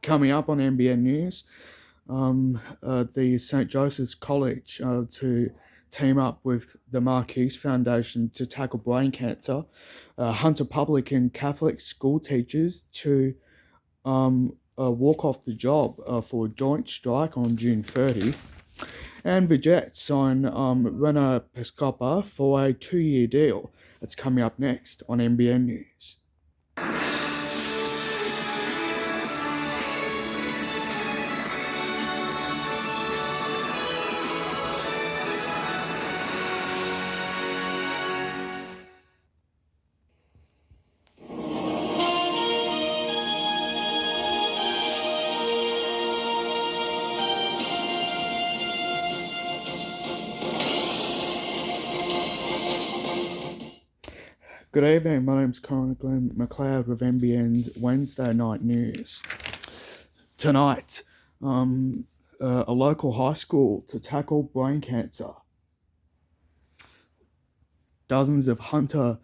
Coming up on NBN News, the St. Joseph's College to team up with the Marquis Foundation to tackle brain cancer, Hunter Public and Catholic school teachers to walk off the job for a joint strike on June 30, and the Jets sign Rena Pescopa for a 2-year deal. That's coming up next on NBN News. Good evening, my name's Connor Glenn McLeod with NBN's Wednesday Night News. Tonight, a local high school to tackle brain cancer. Dozens of Hunter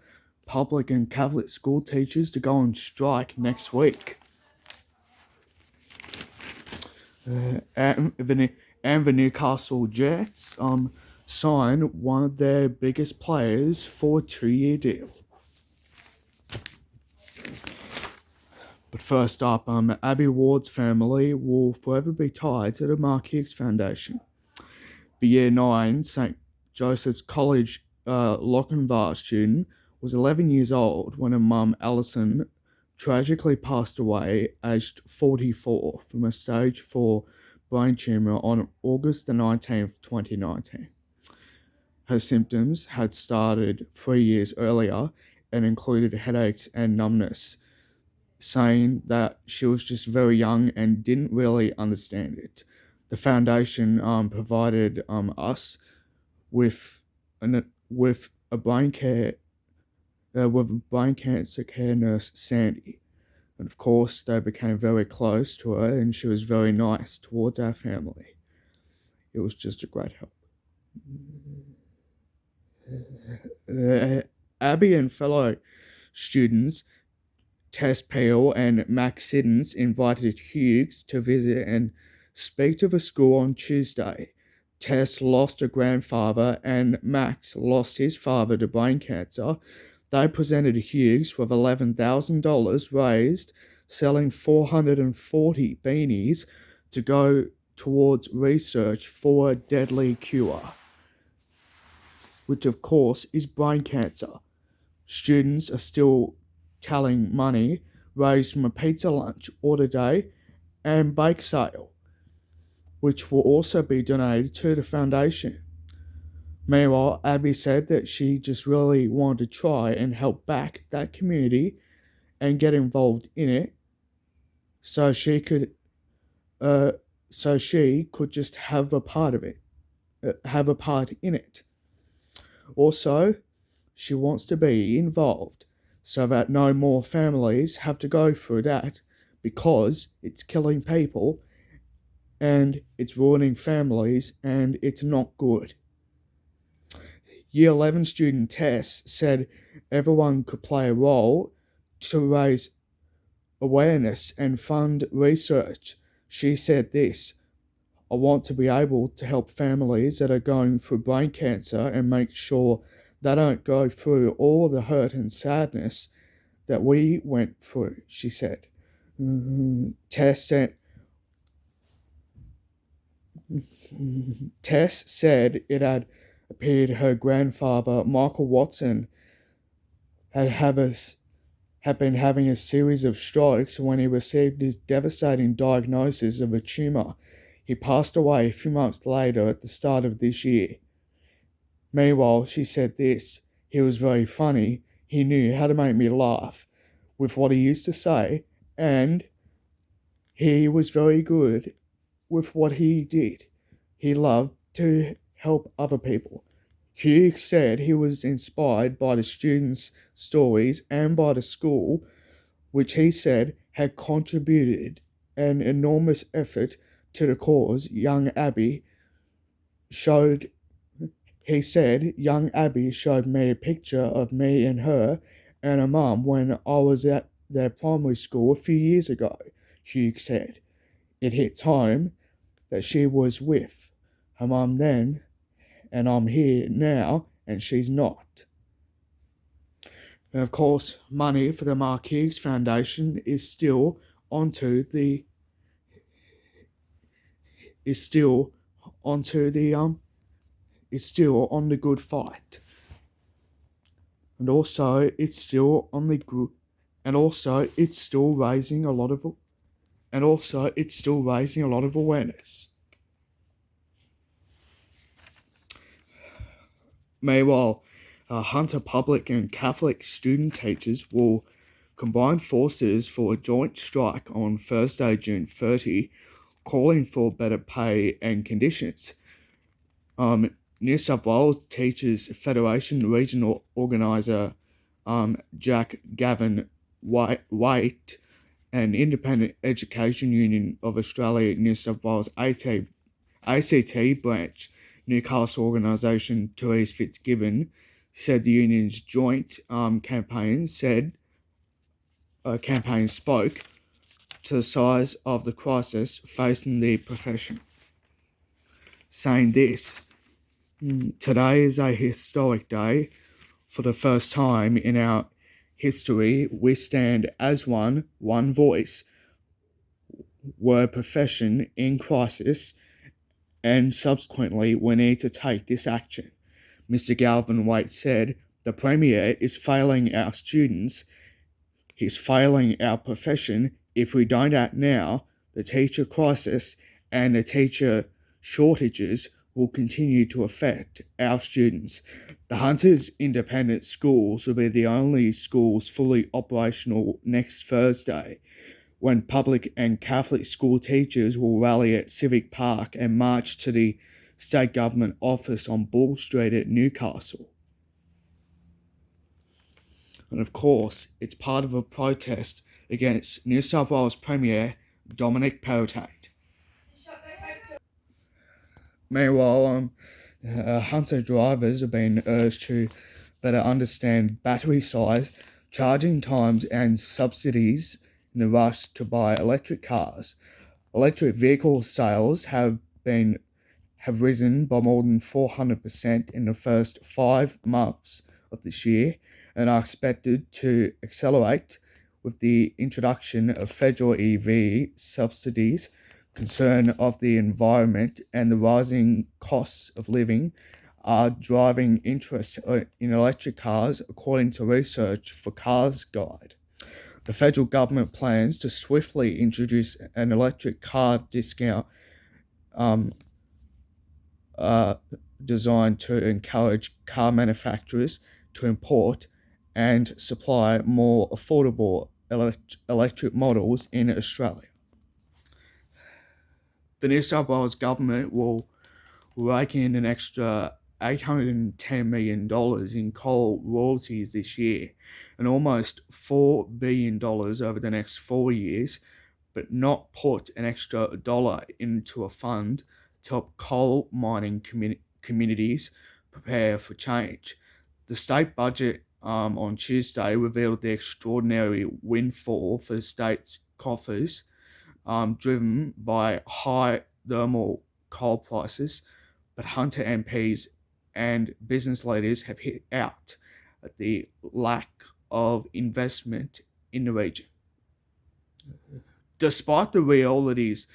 Public and Catholic school teachers to go on strike next week. And the Newcastle Jets sign one of their biggest players for a 2-year deal. But first up, Abby Ward's family will forever be tied to the Marquis Foundation. The Year 9 St. Joseph's College Lochinvar student was 11 years old when her mum, Alison, tragically passed away aged 44 from a stage 4 brain tumour on August the 19th, 2019. Her symptoms had started 3 years earlier and included headaches and numbness, saying that she was just very young and didn't really understand it. The foundation provided us with a brain cancer care nurse, Sandy, and of course they became very close to her, and she was very nice towards our family. It was just a great help. Abby and fellow students Tess Peel and Max Siddons invited Hughes to visit and speak to the school on Tuesday. Tess lost her grandfather and Max lost his father to brain cancer. They presented Hughes with $11,000 raised, selling 440 beanies to go towards research for a deadly cure, which of course is brain cancer. Students are still tallying money raised from a pizza lunch order day and bake sale, which will also be donated to the foundation. Meanwhile, Abby said that she just really wanted to try and help back that community and get involved in it, so she could just have a part in it. Also, she wants to be involved so that no more families have to go through that, because it's killing people and it's ruining families and it's not good. Year 11 student Tess said everyone could play a role to raise awareness and fund research. She said this: "I want to be able to help families that are going through brain cancer and make sure they don't go through all the hurt and sadness that we went through," she said. Tess said it had appeared her grandfather, Michael Watson, had been having a series of strokes when he received his devastating diagnosis of a tumour. He passed away a few months later at the start of this year. Meanwhile, she said this: "He was very funny. He knew how to make me laugh with what he used to say, and he was very good with what he did. He loved to help other people." Hugh said he was inspired by the students' stories and by the school, which he said had contributed an enormous effort to the cause. Young Abby showed me a picture of me and her and her mum when I was at their primary school a few years ago, Hugh said. it hits home that she was with her mum then, and I'm here now, and she's not. And of course, money for the Mark Hughes Foundation is still onto the is still onto the is still on the good fight, and also it's still on the good, and also it's still raising a lot of awareness. Meanwhile, Hunter public and Catholic student teachers will combine forces for a joint strike on Thursday, June 30, calling for better pay and conditions. New South Wales Teachers Federation regional organiser Jack Gavin Waite and Independent Education Union of Australia New South Wales ACT branch Newcastle organisation Therese Fitzgibbon said the union's joint campaign spoke to the size of the crisis facing the profession, saying this: "Today is a historic day. For the first time in our history, we stand as one voice. We're a profession in crisis, and subsequently we need to take this action." Mr. Galvin Waite said, "The Premier is failing our students. He's failing our profession. If we don't act now, the teacher crisis and the teacher shortages will continue to affect our students." The Hunters Independent Schools will be the only schools fully operational next Thursday, when public and Catholic school teachers will rally at Civic Park and march to the state government office on Bull Street at Newcastle. And of course, it's part of a protest against New South Wales Premier Dominic Perrottet. Meanwhile, Hunter drivers have been urged to better understand battery size, charging times, and subsidies in the rush to buy electric cars. Electric vehicle sales have risen by more than 400% in the first 5 months of this year, and are expected to accelerate with the introduction of federal EV subsidies. Concern of the environment and the rising costs of living are driving interest in electric cars, according to research for Cars Guide. The federal government plans to swiftly introduce an electric car discount designed to encourage car manufacturers to import and supply more affordable electric models in Australia. The New South Wales government will rake in an extra $810 million in coal royalties this year, and almost $4 billion over the next 4 years, but not put an extra dollar into a fund to help coal mining communities prepare for change. The state budget on Tuesday revealed the extraordinary windfall for the state's coffers, driven by high thermal coal prices, but Hunter MPs and business leaders have hit out at the lack of investment in the region. Despite the royalties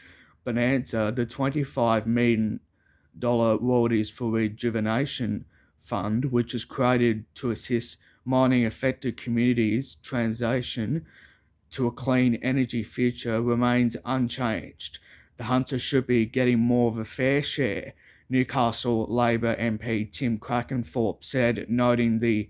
bonanza, the $25 million royalties for rejuvenation fund, which is created to assist mining affected communities transition to a clean energy future, remains unchanged. The Hunter should be getting more of a fair share, Newcastle Labor MP Tim Crackenthorpe said, noting the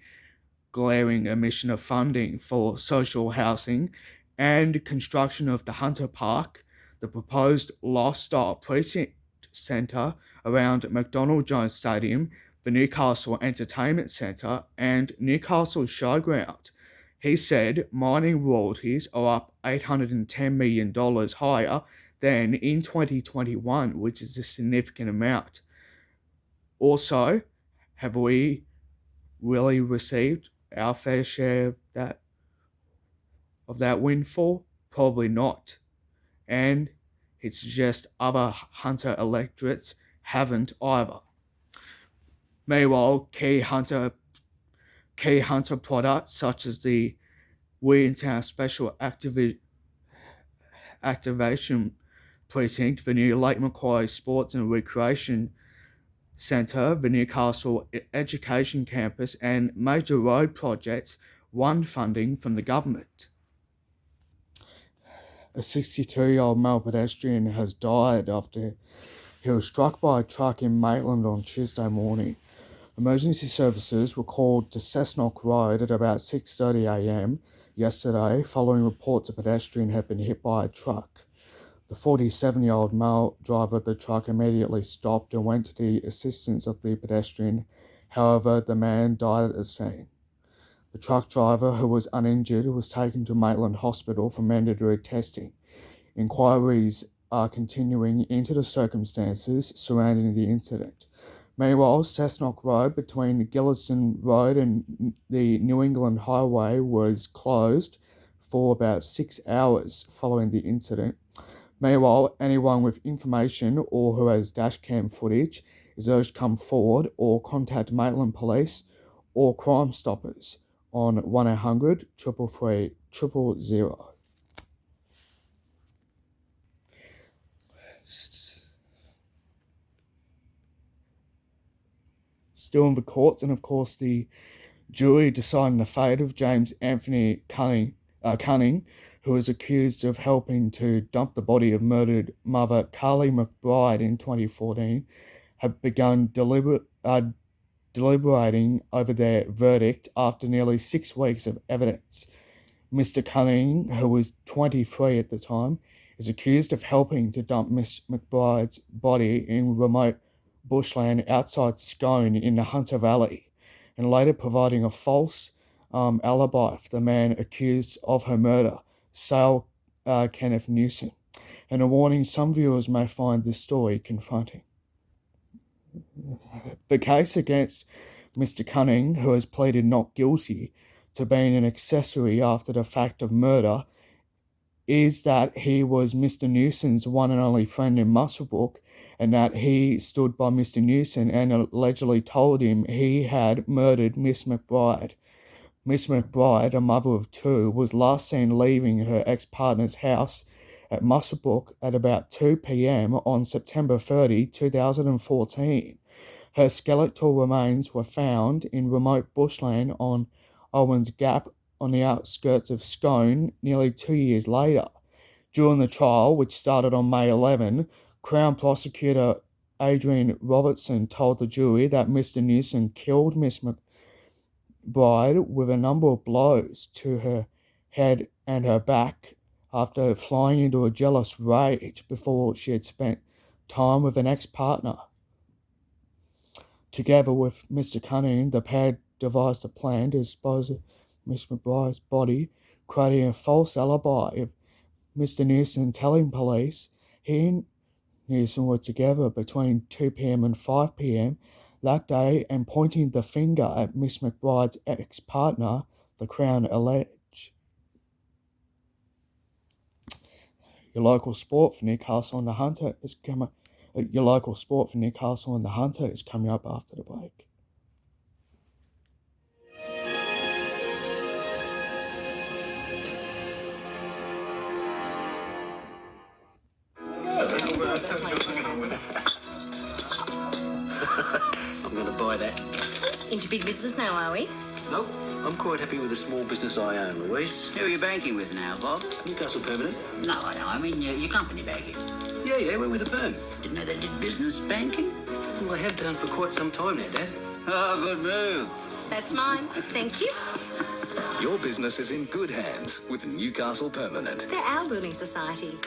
glaring omission of funding for social housing and construction of the Hunter Park, the proposed lifestyle precinct centre around McDonald Jones Stadium, the Newcastle Entertainment Centre, and Newcastle Showground. He said mining royalties are up $810 million higher than in 2021, which is a significant amount. Also, have we really received our fair share of that windfall? Probably not. And It suggests other Hunter electorates haven't either. Meanwhile, key Hunter products such as the Williamstown Special Activation Precinct, the new Lake Macquarie Sports and Recreation Centre, the Newcastle Education Campus, and major road projects won funding from the government. A 62-year-old male pedestrian has died after he was struck by a truck in Maitland on Tuesday morning. Emergency services were called to Cessnock Road at about 6:30am yesterday following reports a pedestrian had been hit by a truck. The 47-year-old male driver of the truck immediately stopped and went to the assistance of the pedestrian. However, the man died at the scene. The truck driver, who was uninjured, was taken to Maitland Hospital for mandatory testing. Inquiries are continuing into the circumstances surrounding the incident. Meanwhile, Cessnock Road between Gilliston Road and the New England Highway was closed for about 6 hours following the incident. Meanwhile, anyone with information or who has dashcam footage is urged to come forward or contact Maitland Police or Crime Stoppers on 1800 333 000. Still in the courts, and of course the jury deciding the fate of James Anthony Cunning, who was accused of helping to dump the body of murdered mother Carly McBride in 2014, have begun deliberating over their verdict after nearly 6 weeks of evidence. Mr. Cunning, who was 23 at the time, is accused of helping to dump Miss McBride's body in remote bushland outside Scone in the Hunter Valley, and later providing a false alibi for the man accused of her murder, Sale Kenneth Newson, and a warning some viewers may find this story confronting. The case against Mr. Cunning, who has pleaded not guilty to being an accessory after the fact of murder, is that he was Mr. Newson's one and only friend in Muswellbrook, and that he stood by Mr. Newson and allegedly told him he had murdered Miss McBride. Miss McBride, a mother of 2, was last seen leaving her ex-partner's house at Muswellbrook at about 2 p.m. on September 30, 2014. Her skeletal remains were found in remote bushland on Owens Gap on the outskirts of Scone nearly 2 years later. During the trial, which started on May 11, Crown Prosecutor Adrian Robertson told the jury that Mr. Newson killed Miss McBride with a number of blows to her head and her back after flying into a jealous rage before she had spent time with an ex-partner. Together with Mr. Cunning, the pair devised a plan to dispose of Miss McBride's body, creating a false alibi of Mr. Newson telling police he and Newson were together between 2 p.m. and 5 p.m. that day and pointing the finger at Miss McBride's ex-partner, the Crown allege. Your local sport for Newcastle and the Hunter is coming. Your local sport for Newcastle and the Hunter is coming up after the break. I'm going to buy that. Into big business now, are we? Nope. I'm quite happy with the small business I own, Louise. Who are you banking with now, Bob? Newcastle Permanent. No, I mean your company banking. Yeah, we're with a firm. Didn't know they did business banking. Well, I have done for quite some time now, Dad. Oh, good move. That's mine. Thank you. Your business is in good hands with Newcastle Permanent. They're our building society.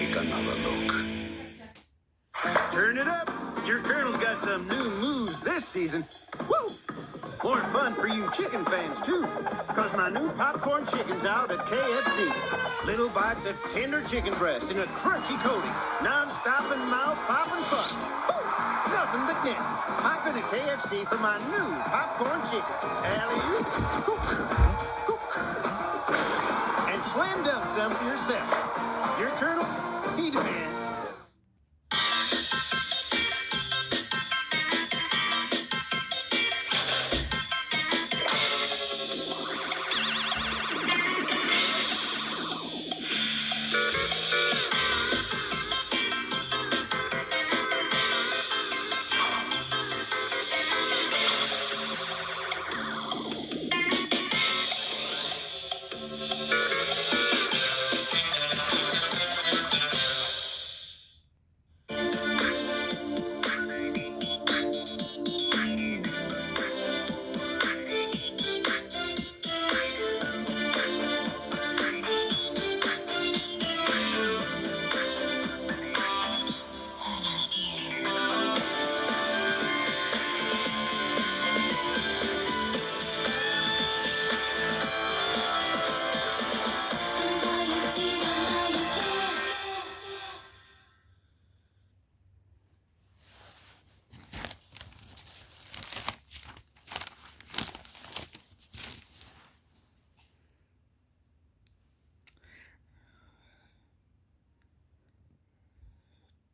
take another look. Turn it up. Your Colonel's got some new moves this season. Woo! More fun for you chicken fans, too. Because my new popcorn chicken's out at KFC. Little bites of tender chicken breast in a crunchy coating. Non-stop and mouth-popping fun. Woo! Nothing but net. Hop into KFC for my new popcorn chicken. Alley-oop. Cook. And slam dunk some for yourself. Your Colonel, he demands.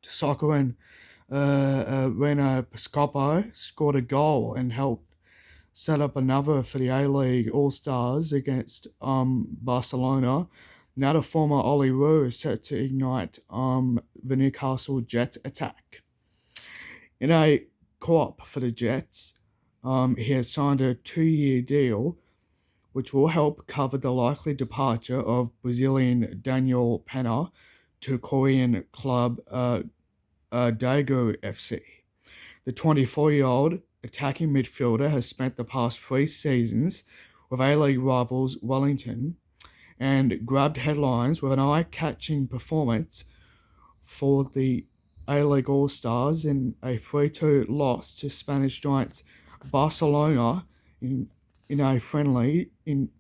Soccer when Rena Piscopo scored a goal and helped set up another for the A-League All-Stars against Barcelona. Now the former Ollie Rowe is set to ignite the Newcastle Jets attack. In a co-op for the Jets, he has signed a 2-year deal which will help cover the likely departure of Brazilian Daniel Pena to Korean club Daegu FC. The 24-year-old attacking midfielder has spent the past 3 seasons with A-League rivals Wellington and grabbed headlines with an eye-catching performance for the A-League All-Stars in a 3-2 loss to Spanish giants Barcelona in a friendly in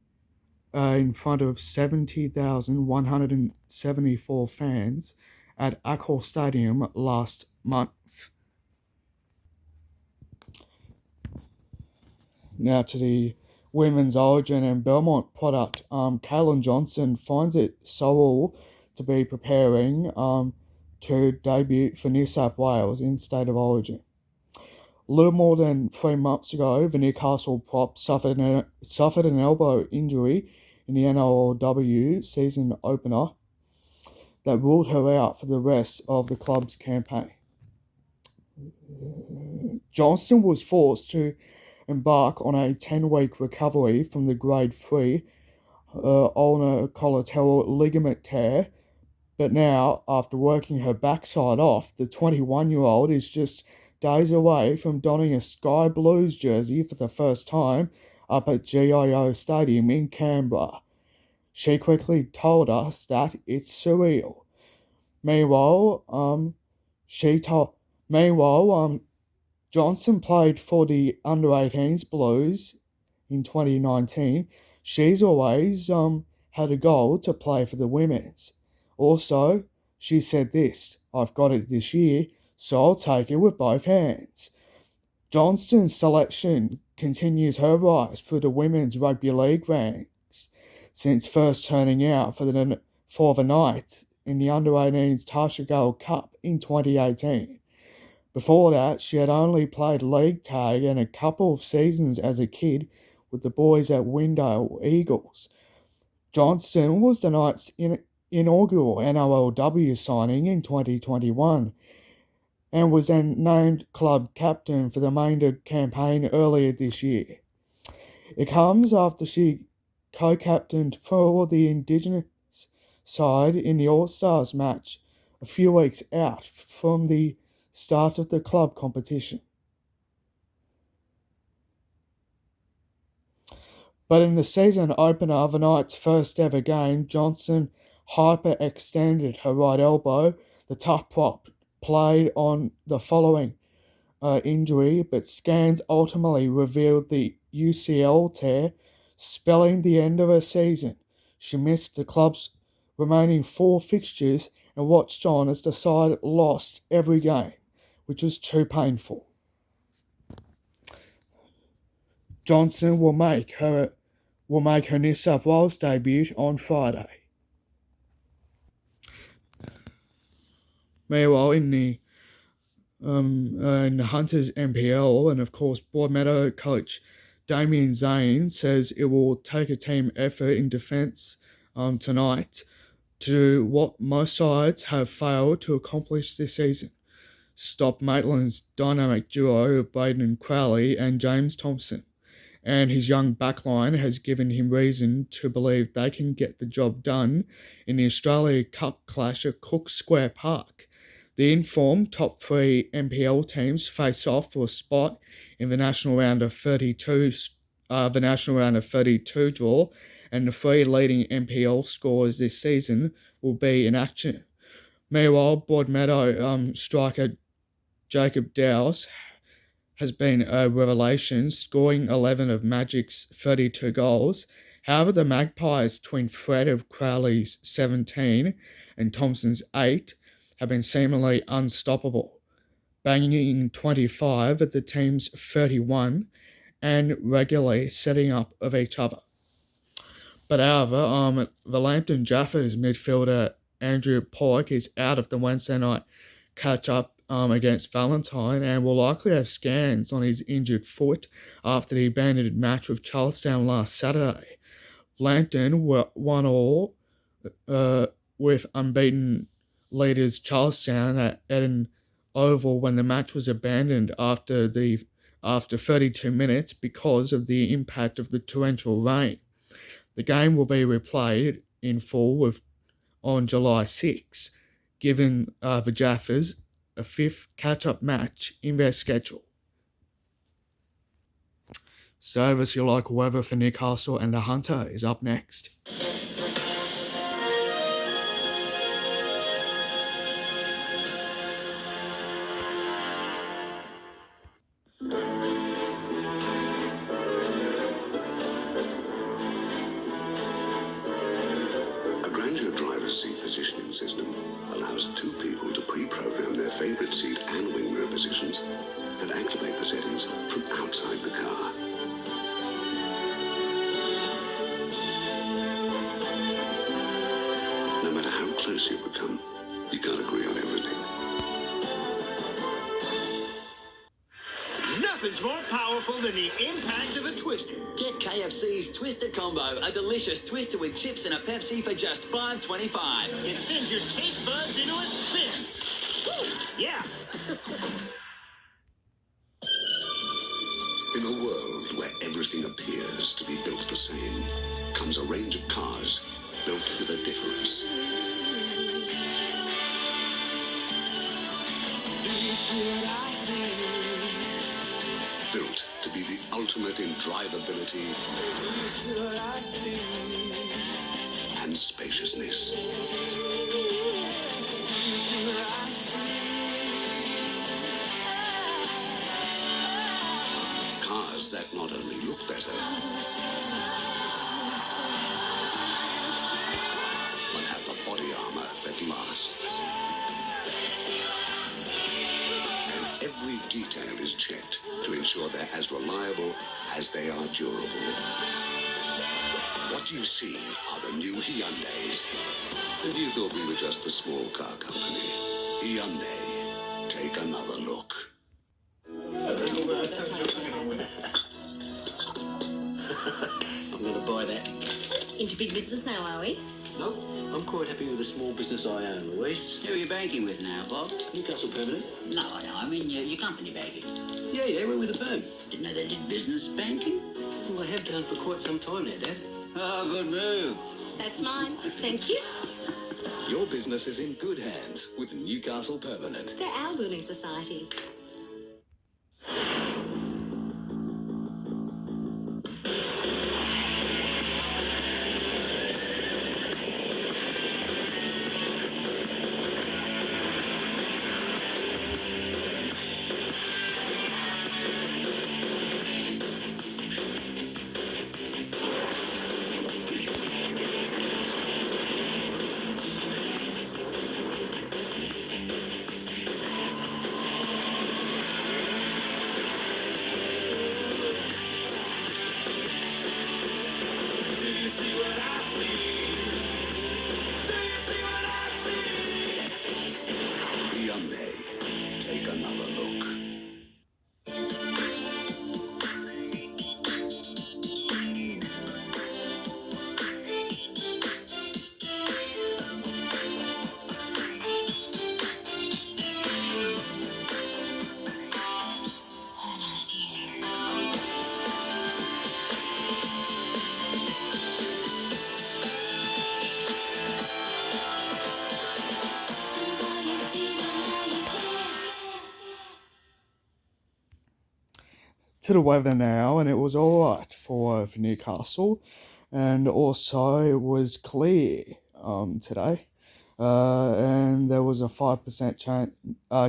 front of 70,174 fans at Accor Stadium last month. Now to the Women's Origin and Belmont product. Kalen Johnson finds it surreal to be preparing to debut for New South Wales in State of Origin. A little more than 3 months ago, the Newcastle prop suffered an elbow injury in the NRLW season opener that ruled her out for the rest of the club's campaign. Johnston was forced to embark on a 10-week recovery from the Grade 3 ulnar collateral ligament tear, but now, after working her backside off, the 21-year-old is just days away from donning a Sky Blues jersey for the first time up at GIO Stadium in Canberra. She quickly told us that it's surreal. Meanwhile, Johnson played for the under-18s Blues in 2019. She's always had a goal to play for the women's. Also, she said this: "I've got it this year, so I'll take it with both hands." Johnston's selection continues her rise through the women's rugby league ranks since first turning out for the night in the under-18s Tasha Gold Cup in 2018. Before that, she had only played league tag and a couple of seasons as a kid with the boys at Windale Eagles. Johnston was the Knights' inaugural NRLW signing in 2021 and was then named club captain for the remainder campaign earlier this year. It comes after she co-captained for the Indigenous side in the All-Stars match a few weeks out from the start of the club competition. But in the season opener of the Knights' first ever game, Johnson hyperextended her right elbow. The tough prop played on the following injury, but scans ultimately revealed the UCL tear, spelling the end of her season. She missed the club's remaining 4 fixtures and watched on as the side lost every game, which was too painful. Johnson will make her New South Wales debut on Friday. Meanwhile, in the Hunters NPL, and of course Broadmeadow coach Damien Zane says it will take a team effort in defence tonight to do what most sides have failed to accomplish this season: stop Maitland's dynamic duo of Braden Crowley and James Thompson, and his young backline has given him reason to believe they can get the job done in the Australia Cup clash at Cook Square Park. The informed top 3 NPL teams face off for a spot in the national round of 32 draw, and the 3 leading NPL scorers this season will be in action. Meanwhile, Broadmeadow striker Jacob Dowse has been a revelation, scoring 11 of Magic's 32 goals. However, the Magpies' twin threat of Crowley's 17 and Thompson's 8 have been seemingly unstoppable, banging in 25 at the team's 31 and regularly setting up of each other. But however, the Lambton Jaffers midfielder Andrew Pollock is out of the Wednesday night catch-up against Valentine and will likely have scans on his injured foot after the abandoned match with Charlestown last Saturday. Lambton were 1-1 with unbeaten leaders Charlestown at Eden Oval when the match was abandoned after 32 minutes because of the impact of the torrential rain. The game will be replayed in full on July 6, giving the Jaffers a 5th catch-up match in their schedule. So, as your local weather for Newcastle and the Hunter is up next. Driver's seat positioning system allows 2 people to pre-program their favorite seat and wing mirror positions and activate the settings from outside the car. No matter how close you become, you can't agree on everything. Nothing's more powerful than the impact of a Twister. Get KFC's Twister Combo, a delicious twister with chips and a Pepsi for just $5.25. It sends your taste buds into a spin. Woo, yeah. In a world where everything appears to be built the same, comes a range of cars built with a difference. Built to be the ultimate in drivability and spaciousness. Cars that not only look better, but have the body armor that lasts. And every detail is checked to ensure they're as reliable as they are durable. What you see are the new Hyundais. And you thought we were just a small car company. Hyundai, take another look. I'm going to buy that. Into big business now, are we? No, I'm quite happy with the small business I own, Louise. Who are you banking with now, Bob? Newcastle Permanent. No, I mean your company banking. Yeah, we're with the firm. Didn't know they did business banking. Well, I have done for quite some time now, Dad. Oh, good move. That's mine. Thank you. Your business is in good hands with Newcastle Permanent. They're our building society. to the weather now, and it was alright for Newcastle, and also it was clear today, and there was a 5%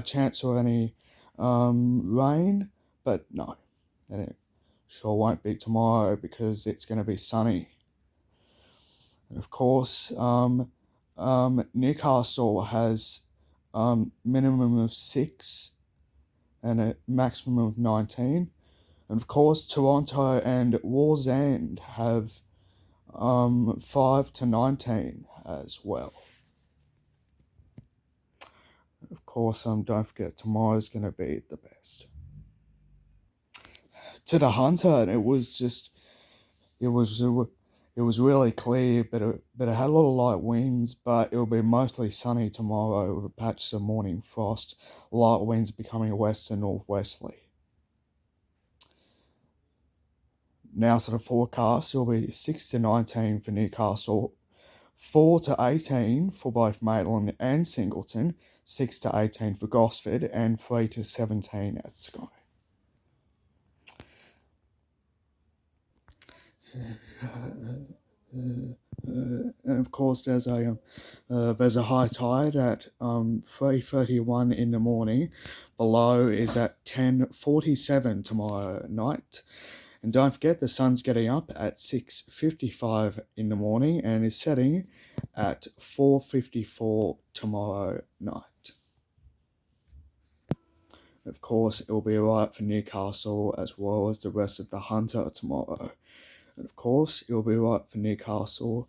chance of any rain, but no, and it sure won't be tomorrow because it's going to be sunny. And of course, Newcastle has minimum of 6 and a maximum of 19. And of course, Toronto and Wallsend have 5 to 19 as well. Of course, don't forget, tomorrow's going to be the best. To the Hunter, and it was really clear, but it had a lot of light winds, but it will be mostly sunny tomorrow with patches of morning frost, light winds becoming west and northwesterly. Now to the forecast, it will be 6 to 19 for Newcastle, 4 to 18 for both Maitland and Singleton, 6 to 18 for Gosford, and 3 to 17 at Skye. And of course, there's a high tide at 3:31 in the morning. The low is at 10:47 tomorrow night. And don't forget, the sun's getting up at 6:55 in the morning and is setting at 4:54 tomorrow night. Of course, it will be alright for Newcastle as well as the rest of the Hunter tomorrow. And of course, it will be right for Newcastle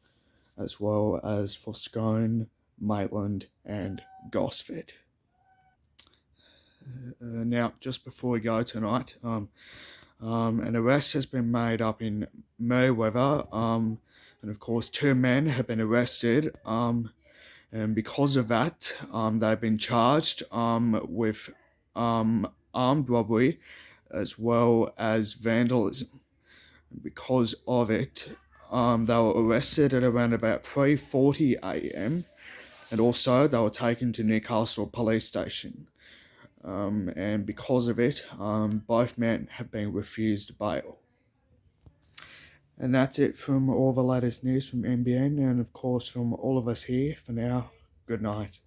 as well as for Scone, Maitland, and Gosford. Now, just before we go tonight, an arrest has been made up in Merewether, and of course, 2 men have been arrested, and because of that, they've been charged with armed robbery as well as vandalism. Because of it, they were arrested at around about 3:40 a.m. and also they were taken to Newcastle Police Station. And because of it, both men have been refused bail. And that's it from all the latest news from NBN and of course from all of us here for now. Good night.